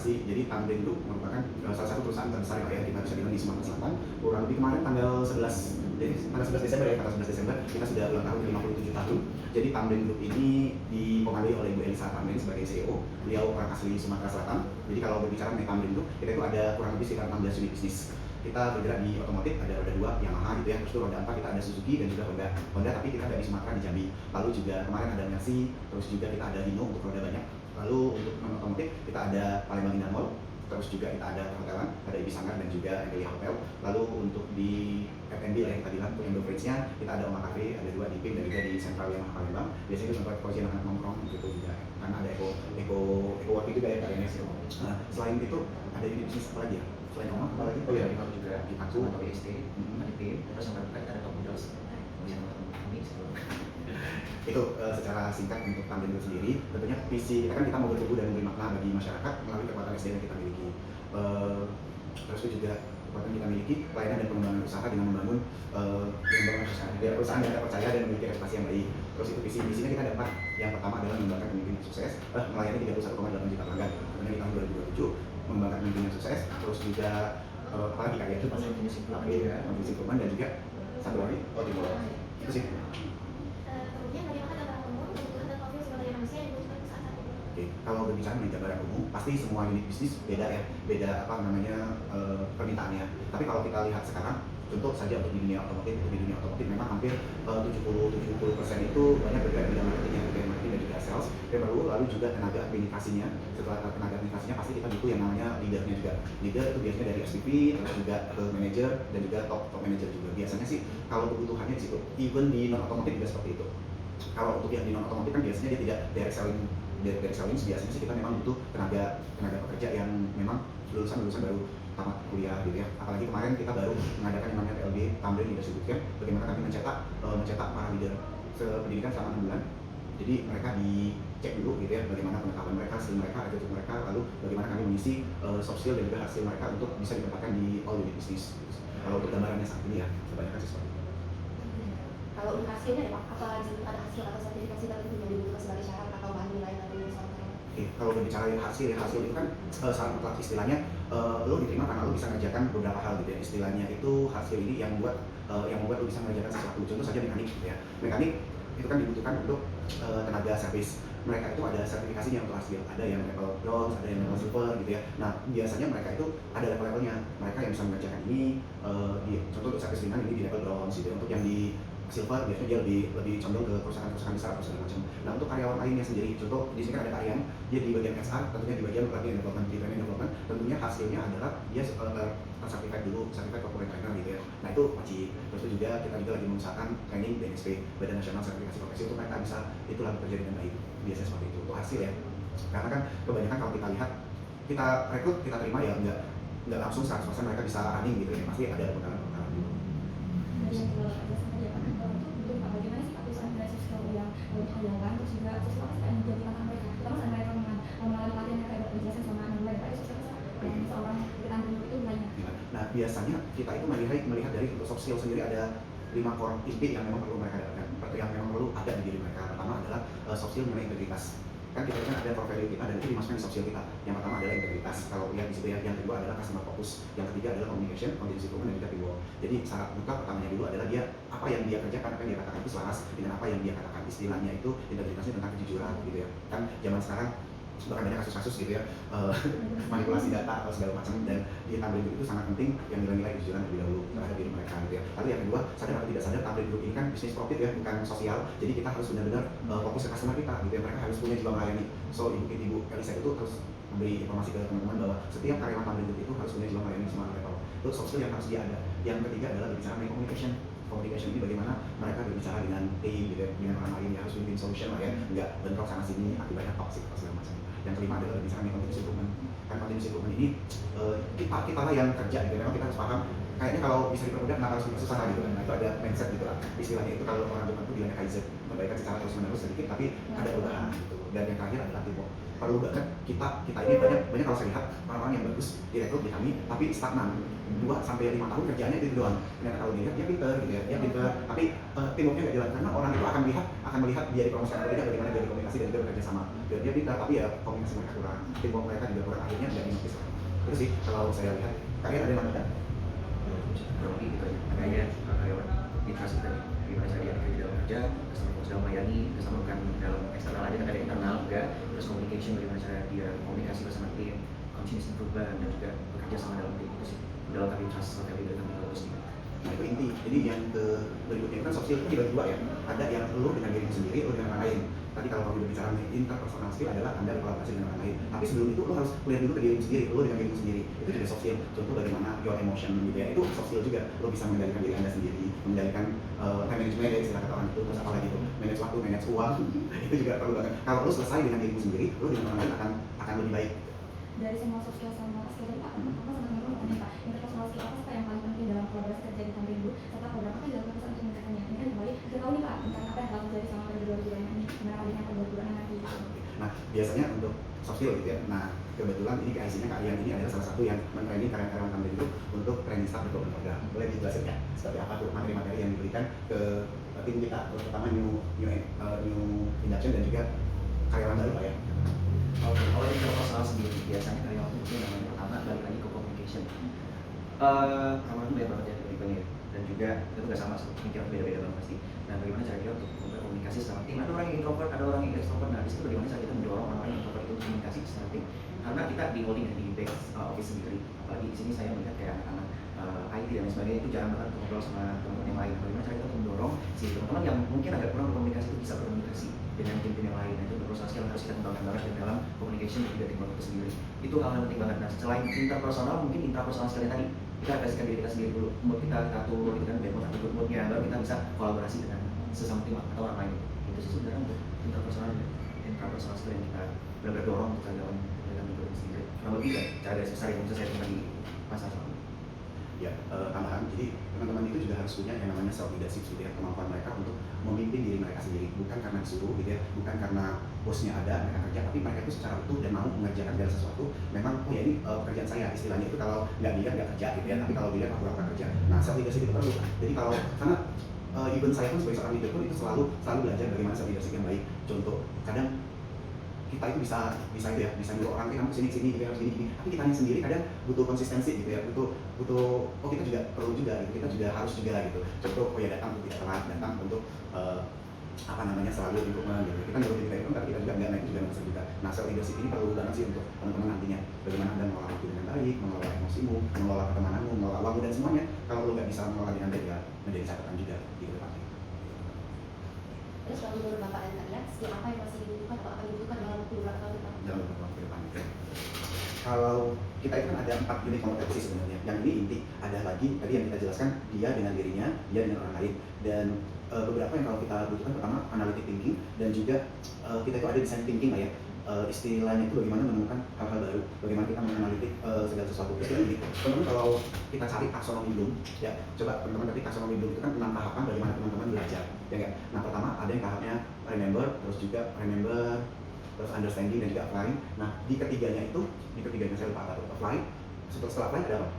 kasih. Jadi Tamrin Group merupakan salah satu perusahaan terbesar ya kita bisa bilang di Sumatera Selatan. Kurang lebih kemarin tanggal 11 Desember ya, tanggal 11 Desember kita sudah ulang tahun 57 tahun. Jadi Tamrin Group ini dipengaruhi oleh Bu Elisa Tamrin sebagai CEO. Beliau orang asli Sumatera Selatan. Jadi kalau berbicara mengenai Tamrin Group, kita itu ada kurang lebih sekitar 16 unit bisnis. Kita bergerak di otomotif, ada roda 2 Yamaha gitu ya, terus itu roda 4 kita ada Suzuki dan juga Honda, tapi kita ada di Sumatera, di Jambi. Lalu juga kemarin ada Mercy, terus juga kita ada Hino untuk roda banyak. Lalu untuk non otomotif kita ada Palembang Indah Mall, terus juga kita ada perhotelan, ada Ibis Sanggar dan juga Empelia Hotel. Lalu untuk di F&B lah yang tadi bilang, untuk Indo Fridge-nya kita ada Oma Cafe, ada 2 di PIM dan juga di Sentral Yamaha Palembang. Biasanya itu tempat posisi anak nongkrong gitu juga, karena ada Eco Work juga ya kalian. Nah, selain itu ada unit bisnis apa lagi ya? Selain Oma apa lagi? Oh iya, Kalau juga di Paku atau BST, ada PIM, terus yang terdekat ada Top Models. Bisa nonton kami sebelum. Itu secara singkat untuk Tamrin Group sendiri. Tentunya visi kita mau bertumbuh dan memberi makna bagi masyarakat melalui kekuatan SDM yang kita miliki. Terus itu juga kekuatan kita miliki pelayanan dan pengembangan usaha dengan membangun perusahaan yang terpercaya dan memiliki reputasi yang baik. Terus itu visinya kita ada 4. Yang pertama adalah mengembangkan pemimpin yang sukses, melayani 31,8 juta pelanggan. Tentunya di tahun 2027 mengembangkan pemimpin yang sukses. Terus juga apalagi karya itu pasti improvement dan juga satu lagi timur. Itu sih. Oke, kalau berbicara mengenai gambaran umum, pasti semua unit bisnis beda ya, beda permintaannya. Tapi kalau kita lihat sekarang, contoh saja untuk di dunia otomotif memang hampir 70% itu banyak bergerak di bidang marketing dan juga sales. Lalu juga tenaga administrasinya. Setelah tenaga administrasinya pasti kita butuh yang namanya leadernya juga. Leader itu biasanya dari SVP, terus juga ke manager dan juga top manager juga. Biasanya sih kalau kebutuhannya di situ. Even di non otomotif juga seperti itu. Kalau untuk yang di non otomotif kan biasanya dia tidak direct selling, biasanya sih kita memang butuh tenaga pekerja yang memang lulusan baru tamat kuliah gitu ya. Apalagi kemarin kita baru mengadakan yang namanya TLB Tamrin Leadership Bootcamp, bagaimana kami mencetak para leader sependidikan selama 6 bulan. Jadi mereka dicek dulu gitu ya, bagaimana pengetahuan mereka, skill mereka, attitude mereka, lalu bagaimana kami mengisi soft skill dan juga hasil mereka untuk bisa ditempatkan di all unit business. Kalau untuk gambarannya saat ini ya, kebanyakan sih seperti itu. Kalau untuk hasilnya ya Pak, apa ada hasil atau sertifikasi tertentu yang dibutuhkan sebagai syarat atau bahan nilai atau misalnya? Kalau berbicara hasil itu kan syarat mutlak istilahnya, lo diterima karena lo bisa mengerjakan beberapa hal gitu ya. Istilahnya itu hasil ini yang membuat lo bisa mengerjakan sesuatu. Contoh saja mekanik gitu ya. Mekanik itu kan dibutuhkan untuk tenaga servis. Mereka itu ada sertifikasinya untuk hasil, ada yang level bronze, ada yang level silver gitu ya. Nah biasanya mereka itu ada level-levelnya. Mereka yang bisa mengerjakan ini, contoh untuk servis ringan ini di level bronze gitu. Untuk yang di silver biasanya dia lebih condong ke perusahaan besar atau segala macam. Nah untuk karyawan lainnya sendiri, contoh di sini kan ada karyawan, dia di bagian HR, tentunya di bagian training development, tentunya hasilnya adalah dia certified dulu, certified corporate trainer gitu ya. Nah itu wajib. Terus itu juga kita lagi mengusahakan training BNSP, Badan Nasional Sertifikasi Profesi, untuk mereka bisa itulah bekerja dengan baik. Biasanya seperti itu untuk hasil ya. Karena kan kebanyakan kalau kita lihat, kita rekrut, kita terima ya nggak langsung 100% mereka bisa running gitu ya. Pasti ada pengalaman dulu. Terus juga sesuatu yang menjadi tantangan mereka, terutama saat mereka mengalami pelatihan yang kayak berjasa sama anak mereka itu seorang petani itu banyak. Nah biasanya kita itu melihat dari untuk soft skill sendiri ada 5 core inti yang memang perlu mereka dapatkan, yang memang perlu ada di diri mereka. Pertama adalah soft skill mengenai integritas. Kan kita kan ada core value kita dan itu dimasukkan di soft skill kita. Yang pertama adalah integritas. Kalau lihat di situ ya, yang kedua adalah customer focus, yang ketiga adalah communication, continuous improvement dan juga teamwork. Jadi syarat mutlak pertamanya dulu adalah dia apa yang dia kerjakan, apa yang dia katakan itu selaras dengan apa yang dia katakan. Istilahnya itu integritasnya tentang kejujuran gitu ya. Kan zaman sekarang bahkan banyak kasus-kasus gitu ya, manipulasi data atau segala macam, dan di Tamrin Group itu sangat penting yang nilai-nilai kejujuran terlebih dahulu terhadap diri mereka gitu ya. Lalu yang kedua, sadar atau tidak sadar, Tamrin Group ini kan bisnis profit ya, bukan sosial. Jadi kita harus benar-benar fokus ke customer kita gitu ya. Mereka harus punya jiwa melayani. So Ibu Elisa itu harus memberi informasi ke teman-teman bahwa setiap karyawan Tamrin Group itu harus punya jiwa melayani semua level. Itu soft skill yang harus dia ada. Yang ketiga adalah berbicara mengenai communication ini, bagaimana mereka berbicara dengan tim gitu ya, dengan orang lain, ya harus win-win solution lah ya, nggak bentrok sana sini akibatnya toxic atau segala macam. Yang kelima adalah berbicara mengenai continuous improvement. Kan continuous improvement ini kita lah yang kerja gitu, memang kita harus paham kayaknya kalau bisa dipermudah kenapa harus susah gitu kan. Nah itu ada mindset gitu lah istilahnya, itu kalau orang Jepang itu bilangnya kaizen, perbaikan secara terus menerus sedikit tapi ada perubahan gitu. Dan yang terakhir adalah teamwork. Perlu banget kita ini banyak kalau saya lihat orang-orang yang bagus direkrut di kami tapi stagnan 2-5 tahun kerjanya itu doang. Ternyata kalau dilihat dia pinter gitu ya, dia pinter tapi teamworknya nggak jalan karena orang itu akan melihat dia di promosi atau tidak bagaimana dia komunikasi dan juga bekerja sama. Dia pintar tapi ya komunikasi mereka kurang, teamwork mereka juga kurang, akhirnya nggak dinotis lah. Itu sih kalau saya lihat. Kalian ada yang nambahkan? Kurang lebih gitu aja. Makanya karyawan interaksi tadi, gimana cara dia kerja dalam kerja, customer dalam melayani, customer bukan dalam eksternal aja, tapi ada internal juga. Terus communication, bagaimana cara dia komunikasi bersama tim, continuous improvement, dan juga bekerja sama dalam tim itu sih. Dalam kami trust, sama kami dalam bagus gitu. Nah itu inti. Jadi yang berikutnya itu kan soft skill itu dibagi dua ya. Ada yang lu dengan dirimu sendiri, lu dengan orang lain. Tadi kalau kamu bicara interpersonal skill adalah Anda berkolaborasi dengan orang lain. Tapi sebelum itu lu harus kuliah dulu ke dirimu sendiri, lu dengan dirimu sendiri. Itu juga soft skill. Contoh bagaimana your emotion gitu ya. Itu soft skill juga. Lu bisa mengendalikan diri Anda sendiri, mengendalikan time management ya istilah kata orang itu. Terus apa lagi tuh? Manage waktu, manage uang. Itu juga perlu banget. Kalau lu selesai dengan dirimu sendiri, lu dengan orang lain akan lebih baik. Dari semua soft skill sama skill tadi Pak, apa sama teman-teman Pak, interpersonal skill apa sih Pak yang paling penting dalam kolaborasi kerja di kantor Ibu, serta program apa yang dilakukan untuk meningkatkannya? Ini kan kembali kita tahu nih Pak tentang apa yang telah terjadi sama kedua bulan ini, gimana adanya kedua bulan nanti gitu. Nah, biasanya untuk soft skill gitu ya. Nah, kebetulan ini KIC-nya Kak Ian ini adalah salah satu yang men-training karyawan-karyawan kami itu untuk training staff development program. Boleh dijelasin ya seperti apa tuh materi-materi yang diberikan ke tim kita, terutama new induction dan juga karyawan baru Pak ya. Oke, kalau interpersonal sendiri biasanya karyawan itu mungkin yang pertama balik lagi ke communication. Karyawan itu banyak banget ya tipenya dan juga itu nggak sama, pikiran beda-beda banget pasti. Nah, bagaimana cara kita untuk berkomunikasi sama tim? Ada orang yang introvert, ada orang yang extrovert. Nah, di situ bagaimana cara kita mendorong orang-orang yang introvert itu untuk komunikasi secara tim? Karena kita di holding dan di base office sendiri. Apalagi di sini saya melihat kayak anak-anak IT dan lain sebagainya itu jarang banget untuk ngobrol sama teman-teman yang lain. Bagaimana cara kita untuk mendorong si teman-teman yang mungkin agak kurang berkomunikasi itu bisa berkomunikasi dengan tim-tim yang lain. Nah, itu berusaha skill yang harus kita kembangkan banget dalam communication dan juga teamwork itu sendiri. Itu hal yang penting banget. Nah, selain interpersonal, mungkin intrapersonal skill tadi kita aplikasikan diri kita sendiri dulu, mood kita atur gitu kan, mood atau good moodnya, baru kita bisa kolaborasi dengan sesama tim atau orang lain. Itu sih sebenarnya untuk interpersonal dan intrapersonal skill yang kita benar-benar dorong untuk karyawan dalam diri sendiri. Kurang lebih kan cara garis besar yang bisa saya temukan di masa lalu. Ya, tambahan, jadi teman-teman itu juga harus punya yang namanya self leadership gitu ya, kemampuan mereka untuk memimpin diri mereka sendiri, bukan karena disuruh gitu ya, bukan karena bosnya ada mereka kerja, tapi mereka itu secara utuh dan mau mengerjakan segala sesuatu. Memang oh ya ini pekerjaan saya, istilahnya itu kalau nggak dilihat nggak kerja gitu ya, tapi kalau dilihat aku pura-pura kerja. Nah, self leadership itu perlu. Jadi kalau karena even saya pun sebagai seorang leader pun itu selalu belajar bagaimana self leadership yang baik. Contoh, kadang kita itu bisa itu ya, bisa nyuruh orang kamu kesini gitu ya, harus gini, tapi kita sendiri kadang butuh konsistensi gitu ya, butuh oh kita juga perlu juga gitu, kita juga harus juga gitu. Contoh oh ya datang untuk tidak telat, datang untuk apa namanya selalu improvement gitu. Kita nyuruh kita itu tapi kita juga nggak naik juga nggak juga. Nah, self leadership ini perlu banget sih untuk teman-teman nantinya. Bagaimana Anda mengelola waktu dengan baik, mengelola emosimu, mengelola pertemananmu, mengelola uangmu dan semuanya. Kalau lo nggak bisa mengelola dengan baik ya menjadi catatan juga di depannya. Terus kalau menurut Bapak dan kalian, skill apa yang masih dibutuhkan atau akan dibutuhkan dalam beberapa tahun depan? Dalam beberapa waktu depan. Kalau kita itu kan ada 4 unit kompetensi sebenarnya. Yang ini inti, ada lagi tadi yang kita jelaskan dia dengan dirinya, dia dengan orang lain. Dan beberapa yang kalau kita butuhkan pertama analytic thinking dan juga kita itu ada design thinking lah ya. Istilahnya itu bagaimana menemukan hal-hal baru, bagaimana kita menganalitik segala sesuatu. Istilahnya gini, teman-teman kalau kita cari taksonomi Bloom, ya coba teman-teman ketik taksonomi Bloom itu kan 6 tahapan bagaimana teman-teman belajar, ya kan? Nah pertama ada yang tahapnya remember, terus understanding dan juga applying. Nah di ketiganya saya lupa apa tuh, apply. Setelah apply ada apa?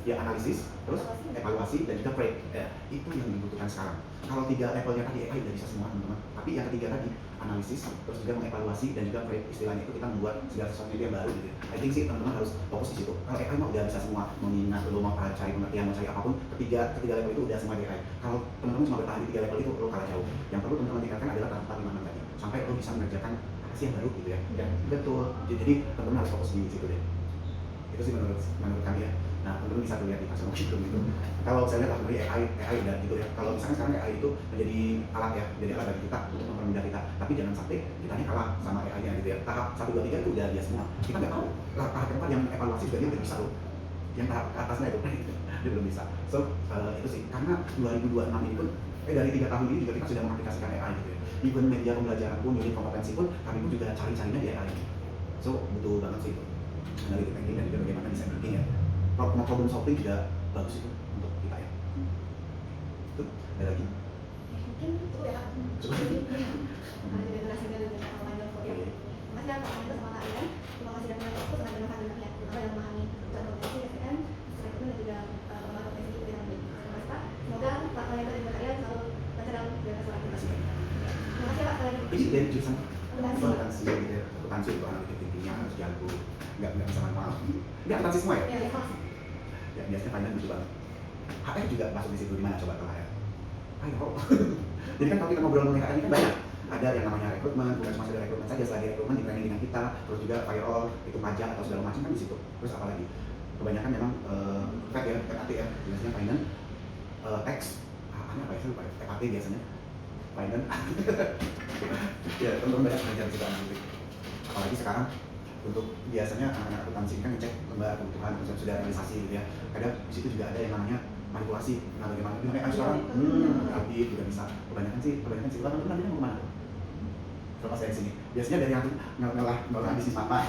Ya analisis, terus evaluasi dan juga pray. Ya, itu yang dibutuhkan sekarang. Kalau 3 levelnya tadi AI udah bisa semua teman-teman. Tapi yang ketiga tadi analisis, terus juga mengevaluasi dan juga pray. Istilahnya itu kita membuat segala sesuatu yang baru gitu. I think sih teman-teman harus fokus di situ. Kalau AI mah udah bisa semua, mengingat, lo mau cari pengertian, mau cari apapun, ketiga level itu udah semua di AI. Kalau teman-teman cuma bertahan di 3 level itu lo kalah jauh. Yang perlu teman-teman tingkatkan adalah tahap 4, 5, 6 tadi. Sampai lo bisa mengerjakan apa sih yang baru gitu ya. Dan betul. Jadi teman-teman harus fokus di situ deh. Itu sih menurut kami ya. Nah, teman-teman bisa lihat di taksonomi Bloom itu. Kalau saya lihat taksonomi AI udah gitu ya. Kalau misalkan sekarang AI itu menjadi alat ya, jadi alat bagi kita untuk mempermudah kita. Tapi jangan sampai kita kalah sama AI-nya gitu ya. Tahap 1, 2, 3 itu udah dia semua. Kita nggak tahu. Tahap keempat yang evaluasi juga dia udah bisa loh. Yang tahap atasnya itu dia belum bisa. So itu sih. Karena 2026 ini pun dari 3 tahun ini juga kita sudah mengaplikasikan AI gitu ya. Even media pembelajaran pun, unit kompetensi pun, kami pun juga cari-carinya di AI. So butuh banget sih itu. Analytic thinking dan juga bagaimana design thinking ya. Problem solving juga bagus itu. Tuh, ada lagi. Mungkin itu ya Kak. Coba. Ada juga durasi dari online foto. Oke. Terima kasih Kak Fadil sama Kak Ian. Terima kasih sudah menonton aku sangat bermanfaat ya, terutama dalam memahami kebutuhan potensi SDM, selain itu dan juga pengembangan potensi itu dengan baik. Terima kasih Pak. Semoga Pak Mahendra dan Kak Ian selalu lancar dalam berbagai Terima kesempatan. kasih banyak. Terima kasih Pak sekali lagi. Ini dari jurusan Akuntansi. akuntansi gitu ya. Akuntansi itu analitik tingginya harus jago, nggak bisa manual. Ini akuntansi semua ya? Ya, ikhlas. Ya biasanya finance lucu banget. HR juga masuk di situ, di mana coba kalau HR? Ayo. Jadi kan kalau kita ngobrol mengenai HR ini kan banyak. Ada yang namanya rekrutmen, bukan cuma sekedar rekrutmen saja, selain rekrutmen di training dengan kita, terus juga payroll, itu pajak atau segala macam kan di situ. Terus apa lagi? Kebanyakan memang FAT ya, FAT ya, biasanya finance, tax, apa ya sih lupa ya, FAT biasanya, finance. Ya teman-teman banyak belajar di situ analitik. Apalagi sekarang untuk biasanya anak-anak akuntansi kan ngecek lembar kebutuhan, terus sudah realisasi gitu ya. Kadang di situ juga ada yang namanya manipulasi. Nah bagaimana? Gimana kan sekarang? Audit juga bisa. Kebanyakan sih silakan nanti mau kemana? Terlepas dari sini. Biasanya dari yang ngelah bisnis mama.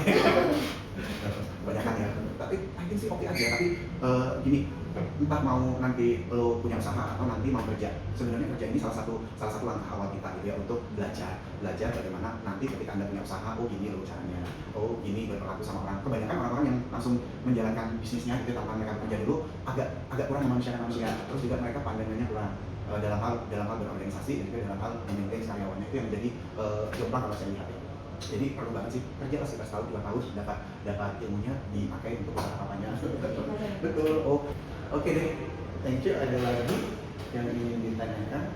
Kebanyakan ya. Tapi I think sih oke aja. Tapi gini, entah mau nanti lo punya usaha atau nanti mau kerja. Sebenarnya kerja ini salah satu langkah awal kita gitu ya untuk belajar bagaimana nanti ketika Anda punya usaha, oh gini loh caranya, oh gini berperilaku sama orang. Kebanyakan orang-orang yang langsung menjalankan bisnisnya gitu tanpa mereka bekerja dulu agak kurang memanusiakan manusia. Terus juga mereka pandangannya kurang dalam hal berorganisasi dan juga dalam hal memaintain karyawannya, itu yang menjadi jomplang kalau saya lihat ya. Jadi perlu banget sih kerja lah sekitar setahun 2 tahun dapat ilmunya dipakai untuk usaha apanya. Betul. Oh, oke deh. Thank you. Ada lagi yang ingin ditanyakan?